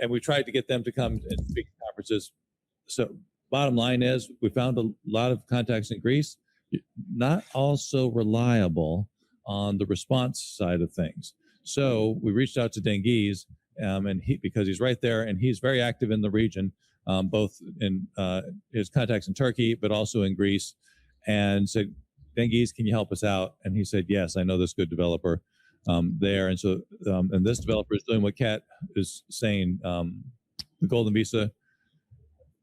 and we tried to get them to come and speak at conferences. So bottom line is we found a lot of contacts in Greece, not all so reliable on the response side of things. So we reached out to Dengiz, and because he's right there and he's very active in the region, both in his contacts in Turkey, but also in Greece, and said, Dengiz, can you help us out? And he said, yes, I know this good developer there. And so, and this developer is doing what Kat is saying, the Golden Visa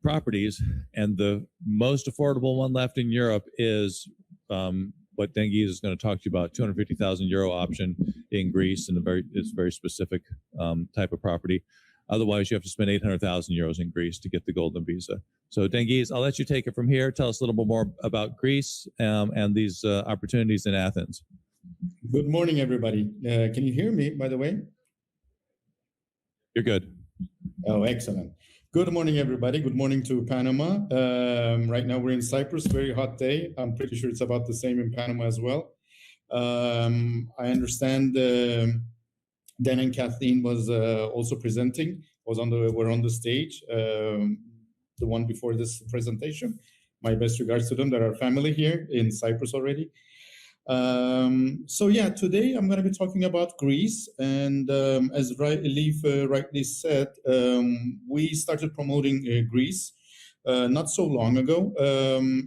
properties, and the most affordable one left in Europe is what Dengiz is going to talk to you about, 250,000 euro option in Greece, and it's a very specific type of property. Otherwise, you have to spend 800,000 euros in Greece to get the Golden Visa. So Dengiz, I'll let you take it from here. Tell us a little bit more about Greece and these opportunities in Athens. Good morning, everybody. Can you hear me, by the way? You're good. Oh, excellent. Good morning, everybody. Good morning to Panama. Right now we're in Cyprus, very hot day. I'm pretty sure it's about the same in Panama as well. I understand Dan and Kathleen was also presenting, were on the stage, the one before this presentation. My best regards to them. They're our family here in Cyprus already. So yeah, today I'm going to be talking about Greece, and as Leif rightly said, we started promoting Greece not so long ago.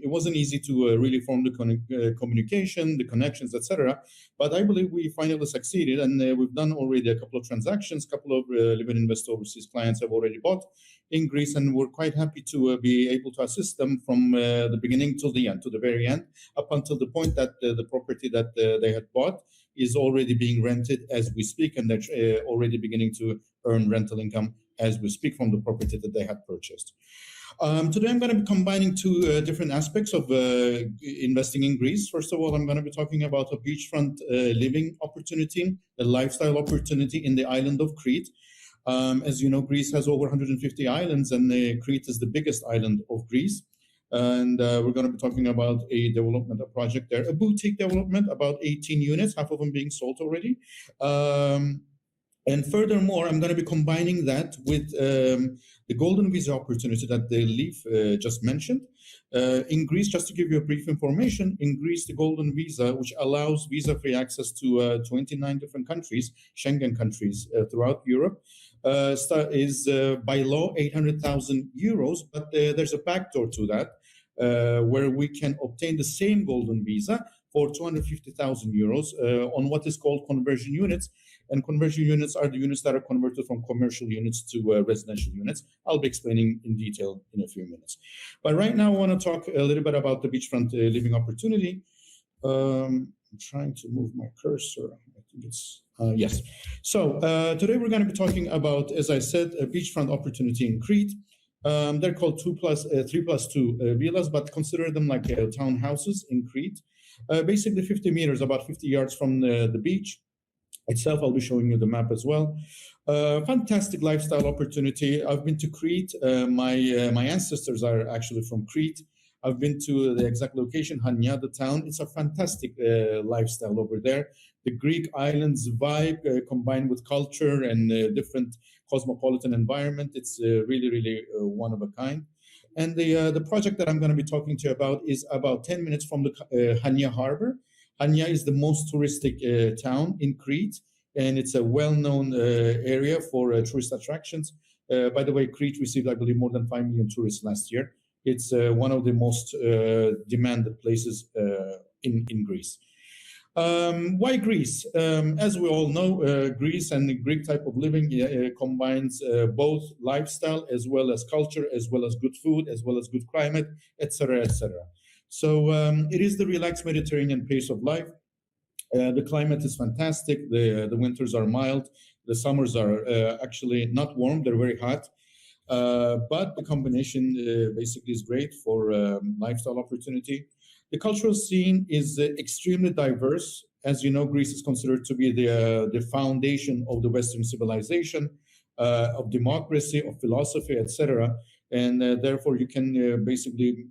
It wasn't easy to really form the communication, the connections, etc. But I believe we finally succeeded, and we've done already a couple of transactions. A couple of Live and Invest Overseas clients have already bought in Greece, and we're quite happy to be able to assist them from the beginning till the end, to the very end, up until the point that the property that they had bought is already being rented as we speak, and they're already beginning to earn rental income as we speak from the property that they had purchased. Today, I'm going to be combining two different aspects of investing in Greece. First of all, I'm going to be talking about a beachfront living opportunity, a lifestyle opportunity in the island of Crete. As you know, Greece has over 150 islands, and Crete is the biggest island of Greece. And we're going to be talking about a development, a project there, a boutique development, about 18 units, half of them being sold already. And furthermore, I'm going to be combining that with the Golden Visa opportunity that Leif just mentioned. In Greece, just to give you a brief information, in Greece, the Golden Visa, which allows visa-free access to 29 different countries, Schengen countries throughout Europe, is by law 800,000 euros, but there's a backdoor to that, where we can obtain the same Golden Visa for 250,000 euros on what is called conversion units. And conversion units are the units that are converted from commercial units to residential units. I'll be explaining in detail in a few minutes. But right now, I want to talk a little bit about the beachfront living opportunity. I'm trying to move my cursor. I think it's, yes. So today we're going to be talking about, as I said, a beachfront opportunity in Crete. They're called 3+2 villas, but consider them like townhouses in Crete. Basically 50 meters, about 50 yards from the beach itself. I'll be showing you the map as well. Fantastic lifestyle opportunity. I've been to Crete. My ancestors are actually from Crete. I've been to the exact location, Hania, the town. It's a fantastic lifestyle over there. The Greek islands vibe combined with culture and different cosmopolitan environment. It's really, really one of a kind. And the project that I'm going to be talking to you about is about 10 minutes from the Hania harbor. Hania is the most touristic town in Crete, and it's a well-known area for tourist attractions. By the way, Crete received, I believe, more than 5 million tourists last year. It's one of the most demanded places in Greece. Why Greece? As we all know, Greece and the Greek type of living combines both lifestyle as well as culture, as well as good food, as well as good climate, etc., etc. So it is the relaxed Mediterranean pace of life. The climate is fantastic. The winters are mild. The summers are actually not warm. They're very hot. But the combination basically is great for lifestyle opportunity. The cultural scene is extremely diverse. As you know, Greece is considered to be the foundation of the Western civilization, of democracy, of philosophy, etc. And therefore, you can basically,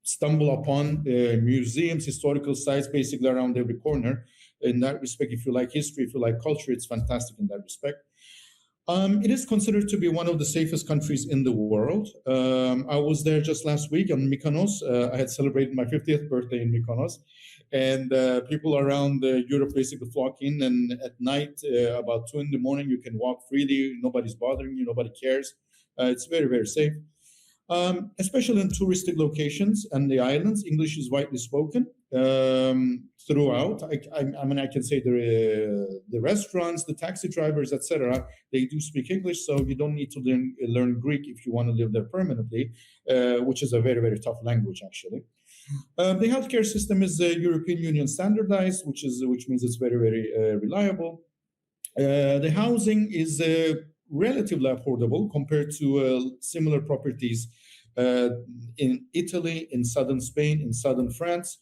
stumble upon museums, historical sites, basically around every corner. In that respect, if you like history, if you like culture, it's fantastic in that respect. It is considered to be one of the safest countries in the world. I was there just last week on Mykonos. I had celebrated my 50th birthday in Mykonos, and people around Europe basically flock in. And at night, about 2 in the morning, you can walk freely. Nobody's bothering you. Nobody cares. It's very, very safe. Especially in touristic locations and the islands, English is widely spoken throughout. I mean, I can say the restaurants, the taxi drivers, etc. They do speak English, so you don't need to learn Greek if you want to live there permanently, which is a very, very tough language, actually. The healthcare system is European Union standardized, which means it's very, very reliable. The housing is relatively affordable compared to similar properties in Italy, in southern Spain, in southern France.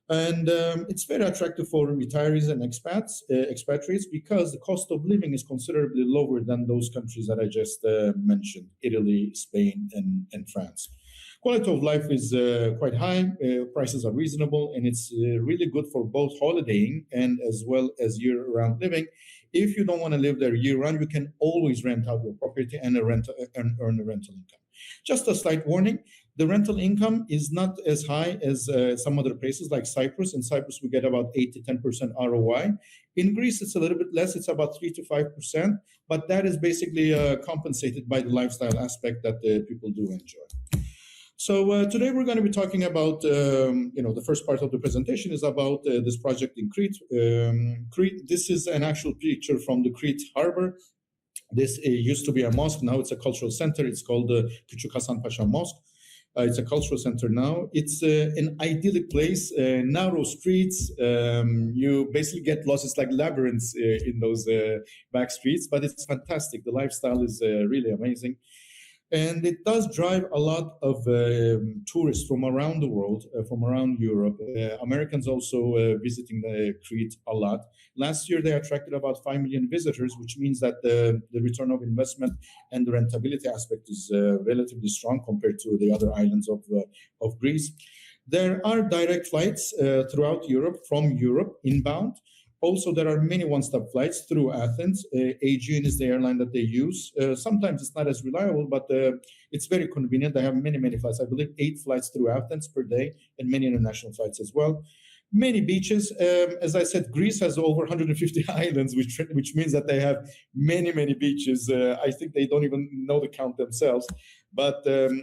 And it's very attractive for retirees and expatriates because the cost of living is considerably lower than those countries that I just mentioned, Italy, Spain, and France. Quality of life is quite high, prices are reasonable, and it's really good for both holidaying and as well as year-round living. If you don't want to live there year-round, you can always rent out your property and earn a rental income. Just a slight warning, the rental income is not as high as some other places like Cyprus. In Cyprus, we get about 8 to 10% ROI. In Greece, it's a little bit less. It's about 3 to 5%, but that is basically compensated by the lifestyle aspect that people do enjoy. So today we're going to be talking about, the first part of the presentation is about this project in Crete. Crete. This is an actual picture from the Crete harbor. This used to be a mosque. Now it's a cultural center. It's called the Küçük Hasan Pasha Mosque. It's a cultural center now. It's an idyllic place, narrow streets. You basically get lost. It's like labyrinths in those back streets, but it's fantastic. The lifestyle is really amazing. And it does drive a lot of tourists from around the world, from around Europe. Americans also visiting Crete a lot. Last year, they attracted about 5 million visitors, which means that the return of investment and the rentability aspect is relatively strong compared to the other islands of Greece. There are direct flights throughout Europe, from Europe, inbound. Also, there are many one-stop flights through Athens. Aegean is the airline that they use. Sometimes it's not as reliable, but it's very convenient. They have many, many flights. I believe 8 flights through Athens per day and many international flights as well. Many beaches. As I said, Greece has over 150 islands, which means that they have many, many beaches. I think they don't even know the count themselves. But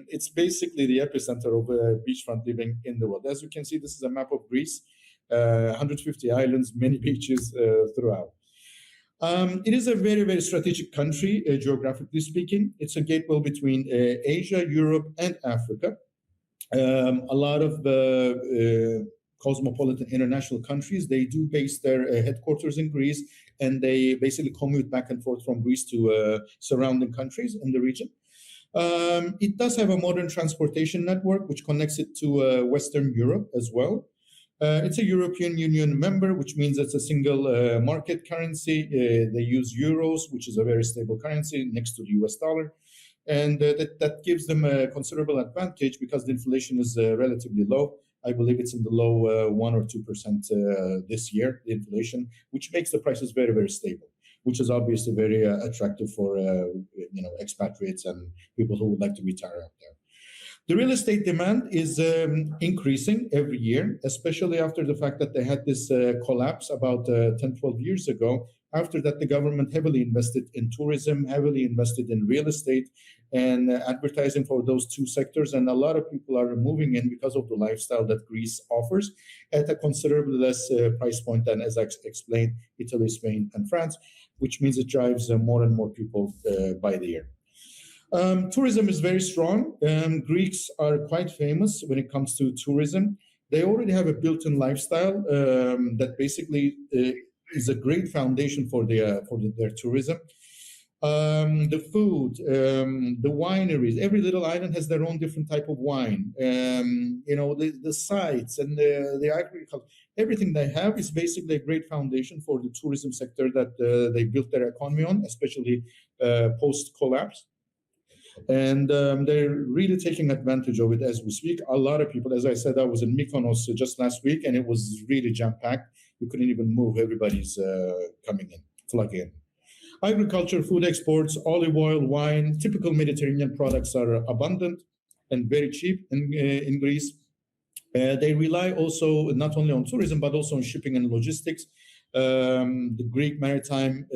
it's basically the epicenter of beachfront living in the world. As you can see, this is a map of Greece. 150 islands, many beaches throughout. It is a very, very strategic country, geographically speaking. It's a gateway between Asia, Europe, and Africa. A lot of cosmopolitan international countries, they do base their headquarters in Greece, and they basically commute back and forth from Greece to surrounding countries in the region. It does have a modern transportation network, which connects it to Western Europe as well. It's a European Union member, which means it's a single market currency. They use euros, which is a very stable currency next to the US dollar. And that gives them a considerable advantage because the inflation is relatively low. I believe it's in the low 1 or 2% this year, the inflation, which makes the prices very, very stable, which is obviously very attractive for expatriates and people who would like to retire out there. The real estate demand is increasing every year, especially after the fact that they had this collapse about 10, 12 years ago. After that, the government heavily invested in tourism, heavily invested in real estate and advertising for those two sectors. And a lot of people are moving in because of the lifestyle that Greece offers at a considerably less price point than, as I explained, Italy, Spain, and France, which means it drives more and more people by the year. Tourism is very strong. Greeks are quite famous when it comes to tourism. They already have a built-in lifestyle that basically is a great foundation for their tourism. The food, the wineries, every little island has their own different type of wine. The sites and the agriculture, everything they have is basically a great foundation for the tourism sector that they built their economy on, especially post-collapse. And they're really taking advantage of it as we speak. A lot of people, as I said, I was in Mykonos just last week, and it was really jam-packed. You couldn't even move. Everybody's coming in, flooding in. Agriculture, food exports, olive oil, wine, typical Mediterranean products are abundant and very cheap in Greece. They rely also not only on tourism, but also on shipping and logistics. The Greek maritime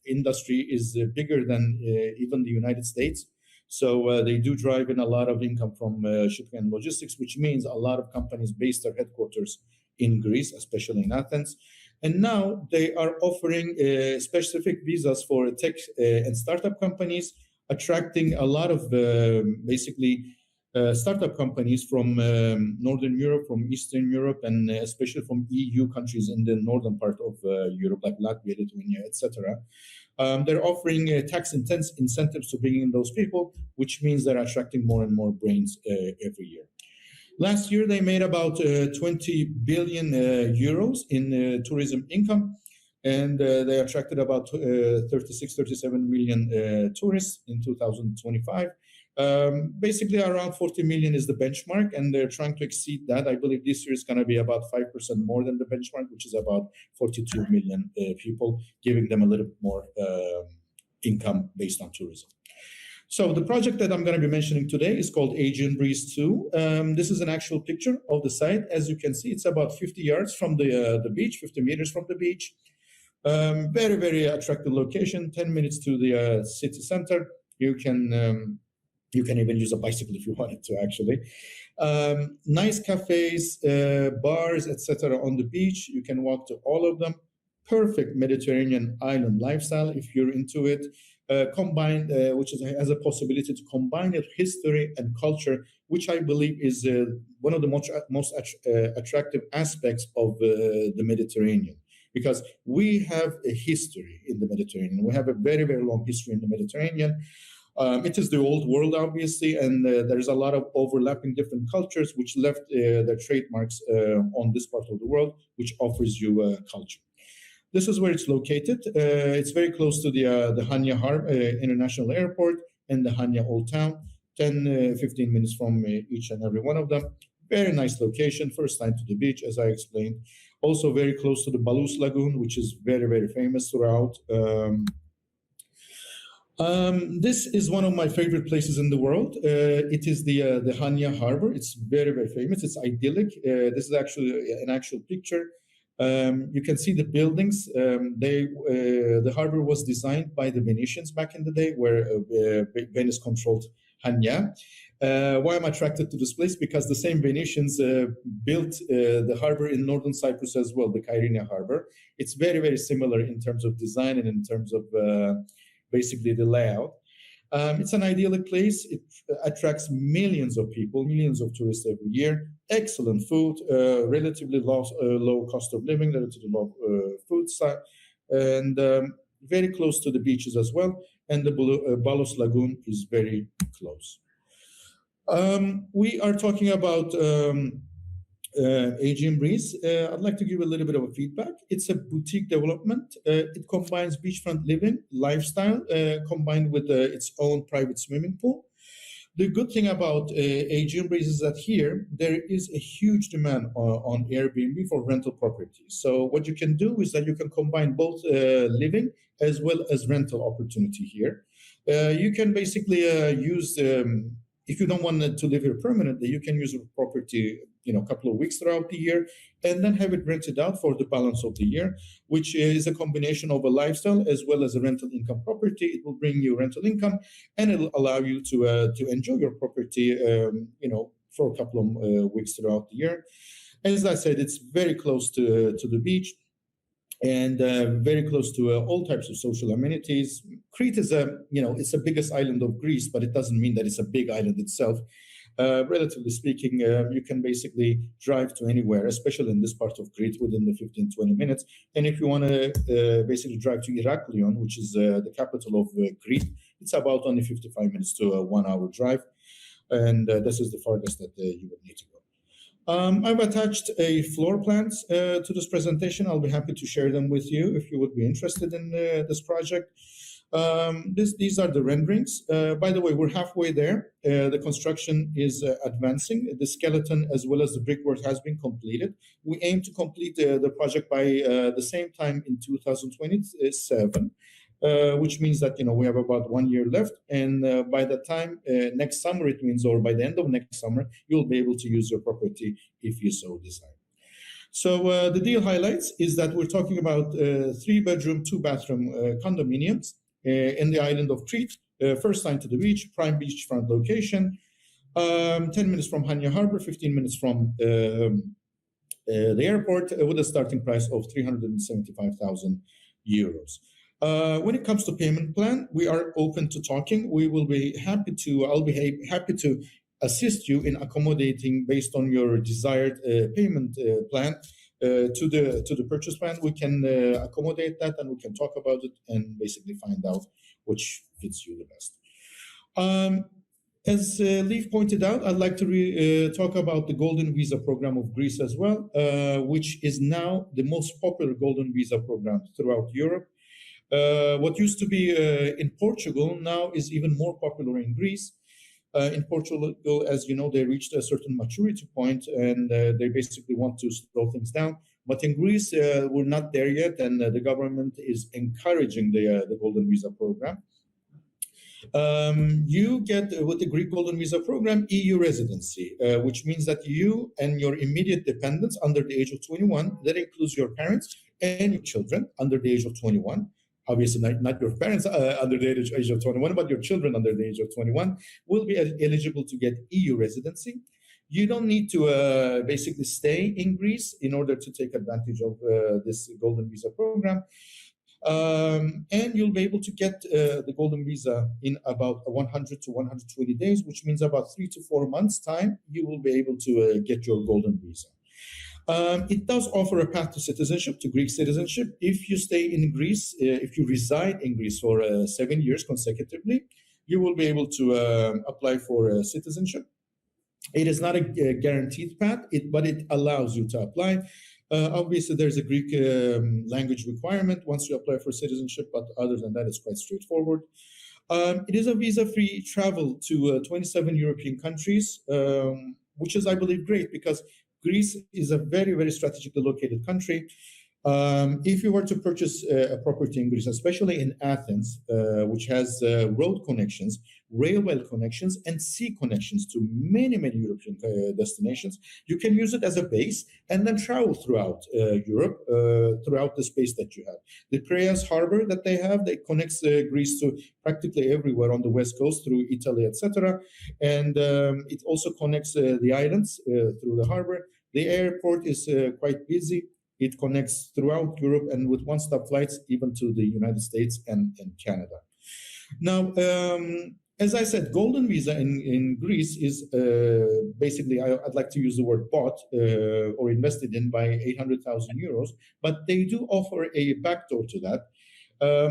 industry is bigger than even the United States. So they do drive in a lot of income from shipping and logistics, which means a lot of companies base their headquarters in Greece, especially in Athens. And now they are offering specific visas for tech and startup companies, attracting a lot of startup companies from Northern Europe, from Eastern Europe, and especially from EU countries in the northern part of Europe, like Latvia, Lithuania, etc. They're offering tax incentives to bring in those people, which means they're attracting more and more brains every year. Last year, they made about 20 billion euros in tourism income, and they attracted about 37 million tourists in 2025. Basically, around 40 million is the benchmark, and they're trying to exceed that. I believe this year is going to be about 5% more than the benchmark, which is about 42 million people, giving them a little bit more income based on tourism. So the project that I'm going to be mentioning today is called Aegean Breeze 2. This is an actual picture of the site. As you can see, it's about 50 yards from the beach, 50 meters from the beach. Very, very attractive location, 10 minutes to the city center. You can even use a bicycle if you wanted to, actually. Nice cafes, bars, etc. on the beach. You can walk to all of them. Perfect Mediterranean island lifestyle if you're into it. Combined, which has a possibility to combine history and culture, which I believe is one of the most attractive aspects of the Mediterranean. Because we have a history in the Mediterranean. We have a very, very long history in the Mediterranean. It is the old world, obviously, and there's a lot of overlapping different cultures which left their trademarks on this part of the world, which offers you culture. This is where it's located. It's very close to the Hania Harbor International Airport and the Hania Old Town, 10-15 minutes from each and every one of them. Very nice location, first time to the beach, as I explained. Also very close to the Balus Lagoon, which is very, very famous throughout. This is one of my favorite places in the world. It is the Hania Harbor. It's very, very famous. It's idyllic. This is actually an actual picture. You can see the buildings. The harbor was designed by the Venetians back in the day, where Venice controlled Hania. Why I'm attracted to this place? Because the same Venetians built the harbor in northern Cyprus as well, the Kyrenia Harbor. It's very, very similar in terms of design and in terms of basically the layout. It's an idyllic place. It attracts millions of people, millions of tourists every year. Excellent food, relatively low cost of living, relatively low food side, and very close to the beaches as well. And the Balus Lagoon is very close. We are talking about Aegean Breeze. I'd like to give a little bit of a feedback. It's a boutique development. It combines beachfront living, lifestyle, combined with its own private swimming pool. The good thing about Aegean Breeze is that here, there is a huge demand on Airbnb for rental properties. So what you can do is that you can combine both living as well as rental opportunity here. You can basically use, if you don't want to live here permanently, you can use a property a couple of weeks throughout the year, and then have it rented out for the balance of the year, which is a combination of a lifestyle as well as a rental income property. It will bring you rental income, and it'll allow you to enjoy your property, for a couple of weeks throughout the year. As I said, it's very close to the beach, and very close to all types of social amenities. Crete is it's the biggest island of Greece, but it doesn't mean that it's a big island itself. Relatively speaking, you can basically drive to anywhere, especially in this part of Crete, within the 15-20 minutes. And if you want to basically drive to Heraklion, which is the capital of Crete, it's about only 55 minutes to a 1 hour drive. And this is the farthest that you would need to go. I've attached a floor plans to this presentation. I'll be happy to share them with you if you would be interested in this project. These are the renderings. By the way, we're halfway there. The construction is advancing. The skeleton as well as the brickwork has been completed. We aim to complete the project by the same time in 2027. which means that we have about 1 year left, and by the time next summer, it means, or by the end of next summer, you'll be able to use your property if you so desire. So the deal highlights is that we're talking about 3-bedroom, 2-bathroom condominiums in the island of Crete, first line to the beach, prime beachfront location, 10 minutes from Hanya Harbor, 15 minutes from the airport, with a starting price of 375,000 euros. When it comes to payment plan, we are open to talking. I'll be happy to assist you in accommodating based on your desired payment plan to the purchase plan. We can accommodate that, and we can talk about it and basically find out which fits you the best. As Leif pointed out, I'd like to talk about the Golden Visa program of Greece as well, which is now the most popular Golden Visa program throughout Europe. What used to be in Portugal now is even more popular in Greece. In Portugal, as you know, they reached a certain maturity point, and they basically want to slow things down. But in Greece, we're not there yet, and the government is encouraging the Golden Visa program. You get, with the Greek Golden Visa program, EU residency, which means that you and your immediate dependents under the age of 21, that includes your parents and your children under the age of 21, obviously not your parents under the age of 21, but your children under the age of 21 will be eligible to get EU residency. You don't need to basically stay in Greece in order to take advantage of this Golden Visa program. And you'll be able to get the Golden Visa in about 100 to 120 days, which means about 3 to 4 months' time, you will be able to get your Golden Visa. It does offer a path to citizenship, to Greek citizenship. If you stay in Greece, if you reside in Greece for 7 years consecutively, you will be able to apply for citizenship. It is not a guaranteed path, but it allows you to apply. Obviously, there's a Greek language requirement once you apply for citizenship, but other than that, it's quite straightforward. It is a visa-free travel to 27 European countries, which is, I believe, great because Greece is a very, very strategically located country. If you were to purchase a property in Greece, especially in Athens, which has road connections, railway connections, and sea connections to many, many European destinations, you can use it as a base and then travel throughout Europe, throughout the space that you have. The Piraeus harbor that they have, that connects Greece to practically everywhere on the west coast through Italy, etc. And it also connects the islands through the harbor. The airport is quite busy. It connects throughout Europe and with one-stop flights even to the United States and Canada. Now, as I said, Golden Visa in Greece is basically, I'd like to use the word bought or invested in by 800,000 euros, but they do offer a backdoor to that.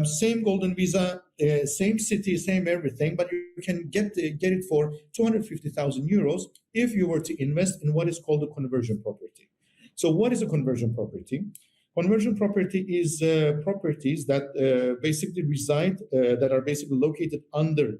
Same Golden Visa, same city, same everything, but you can get it for 250,000 euros if you were to invest in what is called a conversion property. So what is a conversion property? Conversion property is properties that basically reside, that are basically located under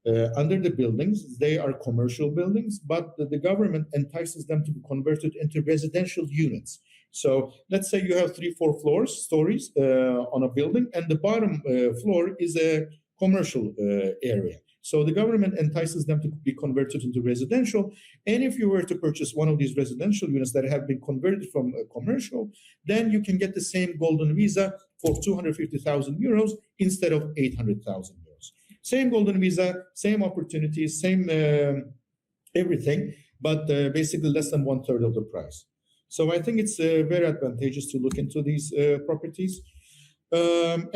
the buildings. They are commercial buildings, but the government entices them to be converted into residential units. So let's say you have 3-4 stories on a building, and the bottom floor is a commercial area. So the government entices them to be converted into residential. And if you were to purchase one of these residential units that have been converted from commercial, then you can get the same Golden Visa for 250,000 euros instead of 800,000 euros. Same Golden Visa, same opportunities, same everything, but basically less than 1/3 of the price. So I think it's very advantageous to look into these properties.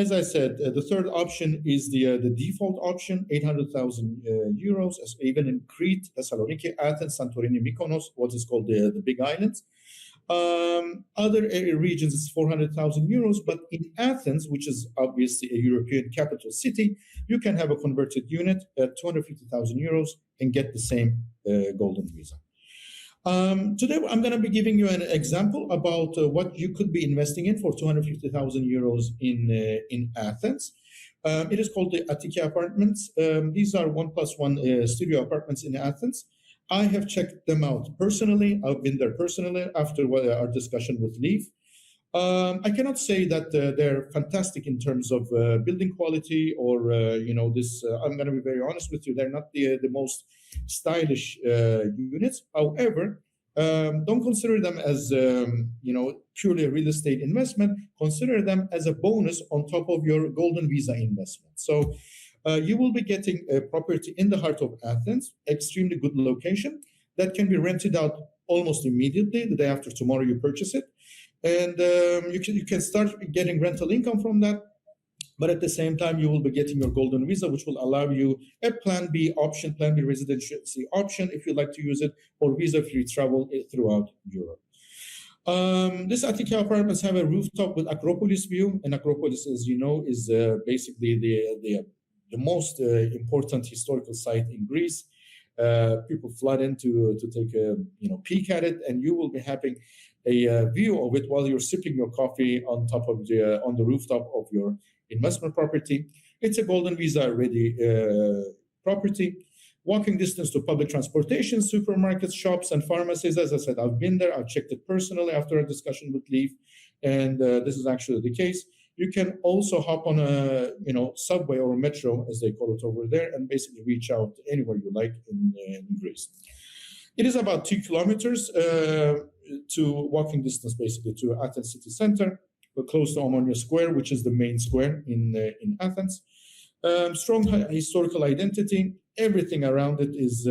As I said, the third option is the default option, 800,000 euros, even in Crete, Thessaloniki, Athens, Santorini, Mykonos, what is called the Big Islands. Other regions is 400,000 euros, but in Athens, which is obviously a European capital city, you can have a converted unit at 250,000 euros and get the same Golden Visa. Today, I'm going to be giving you an example about what you could be investing in for 250,000 euros in Athens. It is called the Attiki Apartments. These are 1+1 studio apartments in Athens. I have checked them out personally. I've been there personally after our discussion with Leif. I cannot say that they're fantastic in terms of building quality or, this. I'm going to be very honest with you. They're not the most stylish units. However, don't consider them as, purely a real estate investment. Consider them as a bonus on top of your golden visa investment. So you will be getting a property in the heart of Athens, extremely good location that can be rented out almost immediately. The day after tomorrow, you purchase it. And you can start getting rental income from that. But at the same time, you will be getting your golden visa, which will allow you a plan B option, plan B residency option, if you like to use it, or visa-free travel throughout Europe. This Attica apartments have a rooftop with Acropolis view. And Acropolis, as you know, is basically the most important historical site in Greece. People flood in to take a peek at it, and you will be having a view of it while you're sipping your coffee on top of on the rooftop of your investment property. It's a golden visa ready property. Walking distance to public transportation, supermarkets, shops, and pharmacies. As I said, I've been there. I've checked it personally after a discussion with Leaf, and this is actually the case. You can also hop on a subway or a metro, as they call it over there, and basically reach out anywhere you like in Greece. It is about 2 kilometers to walking distance, basically, to Athens city center. We're close to Omonia Square, which is the main square in Athens. Strong historical identity. Everything around it is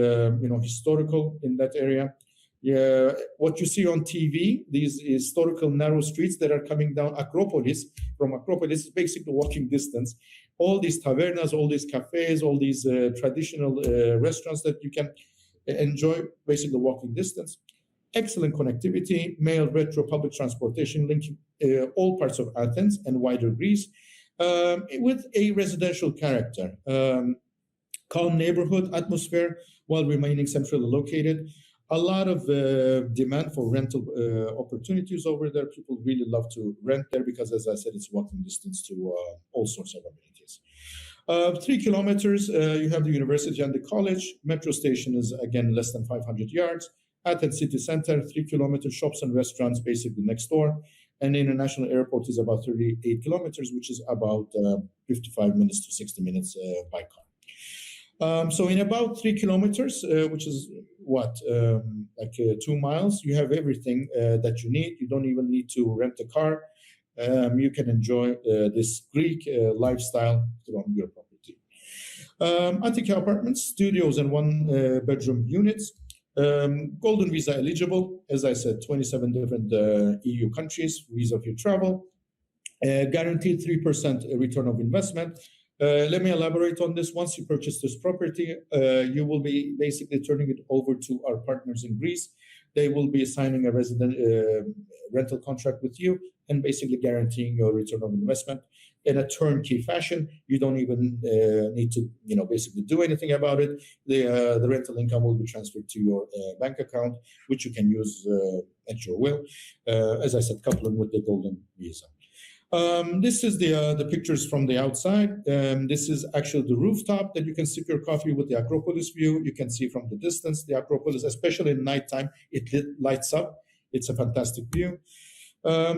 historical in that area. Yeah, what you see on TV, these historical narrow streets that are coming down Acropolis, from Acropolis, is basically walking distance. All these tavernas, all these cafes, all these traditional restaurants that you can enjoy, basically walking distance. Excellent connectivity, mail, retro, public transportation linking all parts of Athens and wider Greece, with a residential character. Calm neighborhood atmosphere while remaining centrally located. A lot of demand for rental opportunities over there. People really love to rent there because, as I said, it's walking distance to all sorts of amenities. 3 kilometers, you have the university and the college. Metro station is, again, less than 500 yards. Athens city center, 3 kilometers, shops and restaurants basically next door. And the international airport is about 38 kilometers, which is about 55 minutes to 60 minutes by car. So in about 3 kilometers, which is like 2 miles, you have everything that you need. You don't even need to rent a car. You can enjoy this Greek lifestyle from your property. Attica apartments, studios and 1 bedroom units. Golden visa eligible, as I said, 27 different EU countries, visa-free travel. Guaranteed 3% return of investment. Let me elaborate on this. Once you purchase this property, you will be basically turning it over to our partners in Greece. They will be signing a rental contract with you and basically guaranteeing your return of investment in a turnkey fashion. You don't even need to, basically do anything about it. The rental income will be transferred to your bank account, which you can use at your will. As I said, coupling with the golden visa. This is the pictures from the outside. This is actually the rooftop that you can sip your coffee with the Acropolis view. You can see from the distance the Acropolis, especially in nighttime, it lights up. It's a fantastic view.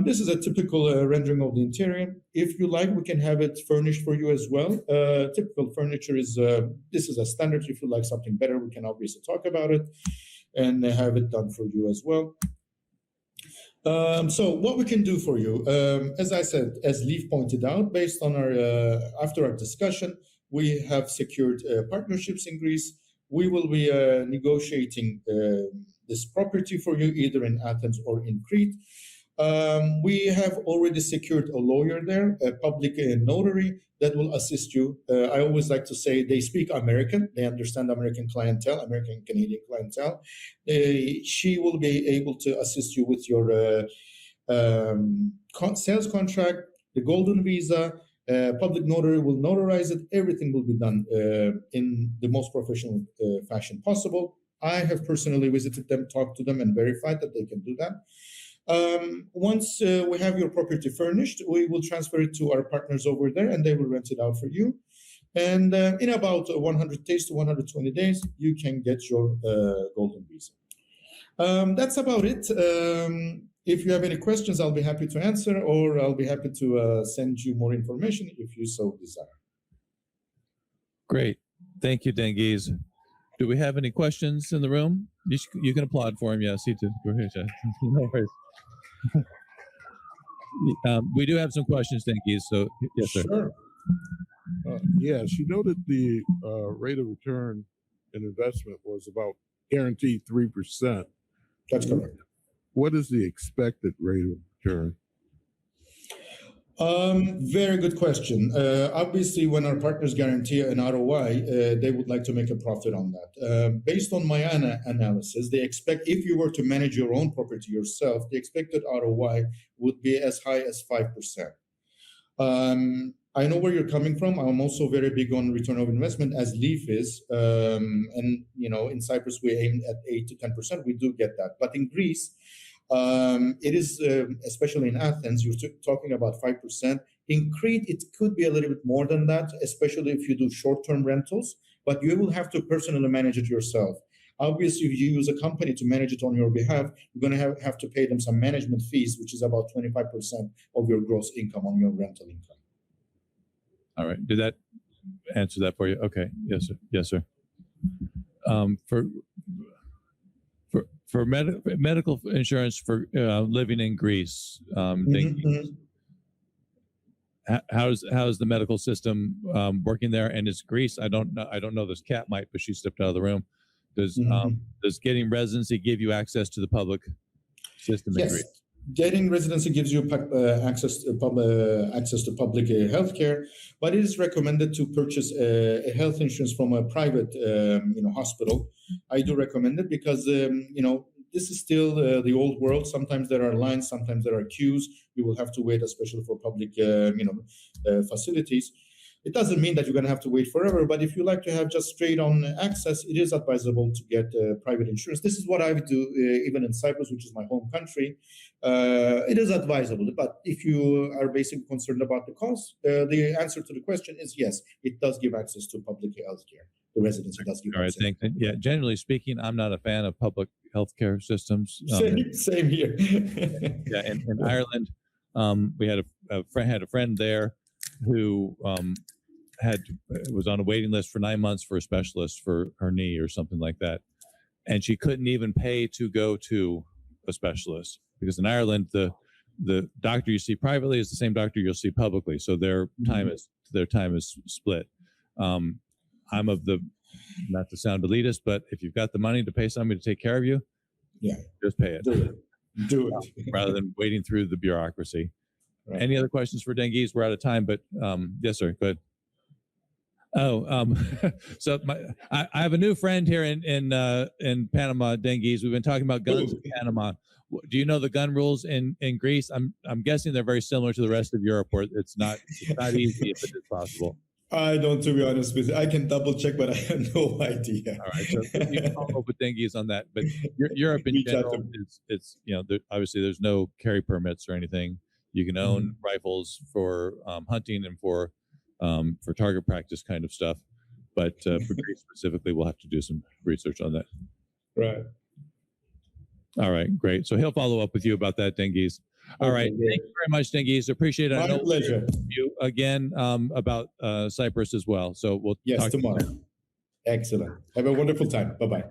This is a typical rendering of the interior. If you like, we can have it furnished for you as well. Typical furniture is, this is a standard. If you like something better, we can obviously talk about it and have it done for you as well. So what we can do for you, as I said, as Leaf pointed out, based on our after our discussion, we have secured partnerships in Greece. We will be negotiating this property for you either in Athens or in Crete. We have already secured a lawyer there, a public notary that will assist you. I always like to say they speak American. They understand American clientele, American Canadian clientele. She will be able to assist you with your sales contract, the golden visa. Public notary will notarize it. Everything will be done in the most professional fashion possible. I have personally visited them, talked to them, and verified that they can do that. Once we have your property furnished, we will transfer it to our partners over there and they will rent it out for you. And in about 100 days to 120 days, you can get your golden visa. That's about it. If you have any questions, I'll be happy to answer, or I'll be happy to send you more information if you so desire. Great. Thank you, Dengiz. Do we have any questions in the room? You can applaud for him. Yes, he did. Go ahead, Chad. No worries. We do have some questions, Dengiz. So, yes, sir. Sure. Yeah, she noted the rate of return in investment was about guaranteed 3%. That's correct. What is the expected rate of return? Very good question. Obviously, when our partners guarantee an ROI, they would like to make a profit on that. Based on my analysis, they expect, if you were to manage your own property yourself, the expected ROI would be as high as 5%. I know where you're coming from. I'm also very big on return of investment, as Leaf is. And, in Cyprus, we aim at 8 to 10%. We do get that. But in Greece, it is, especially in Athens, you're talking about 5%. In Crete, it could be a little bit more than that, especially if you do short-term rentals, but you will have to personally manage it yourself. Obviously, if you use a company to manage it on your behalf, you're going to have to pay them some management fees, which is about 25% of your gross income on your rental income. All right. Did that answer that for you? Okay. Yes, sir. Yes, sir. For medical insurance for living in Greece, how's the medical system working there? And is Greece? I don't know. This cat might, but she stepped out of the room. Does getting residency give you access to the public system in Greece? Getting residency gives you access to public healthcare, but it is recommended to purchase a health insurance from a private, hospital. I do recommend it because, this is still the old world. Sometimes there are lines, sometimes there are queues. You will have to wait, especially for public, facilities. It doesn't mean that you're going to have to wait forever, but if you like to have just straight on access, it is advisable to get private insurance. This is what I do even in Cyprus, which is my home country. It is advisable, but if you are basically concerned about the cost, the answer to the question is yes, it does give access to public health care. The residency does give access. All right, thanks. Yeah, generally speaking, I'm not a fan of public healthcare systems. Same here. Yeah, in Ireland, we had a friend there who was on a waiting list for 9 months for a specialist for her knee or something like that, and she couldn't even pay to go to a specialist because in Ireland the doctor you see privately is the same doctor you'll see publicly, so their time is split. I'm of the, not to sound elitist, but if you've got the money to pay somebody to take care of you, just pay it. Do it. Rather than waiting through the bureaucracy. Right. Any other questions for Dengiz? We're out of time, but yes, sir. Go ahead. So I have a new friend here in Panama, Dengiz. We've been talking about guns in Panama. Do you know the gun rules in Greece? I'm guessing they're very similar to the rest of Europe, where it's not easy if it is possible. I don't, to be honest with you. I can double check, but I have no idea. All right, so you can follow up with Dengiz on that. But Europe in general, it's obviously there's no carry permits or anything. You can own rifles for hunting and for target practice kind of stuff. But for Greece specifically, we'll have to do some research on that. Right. All right, great. So he'll follow up with you about that, Dengiz. All right. Thank you very much, Dengiz. Appreciate it. My pleasure. You again about Cyprus as well. So we'll talk tomorrow. Excellent. Have a wonderful time. Bye-bye.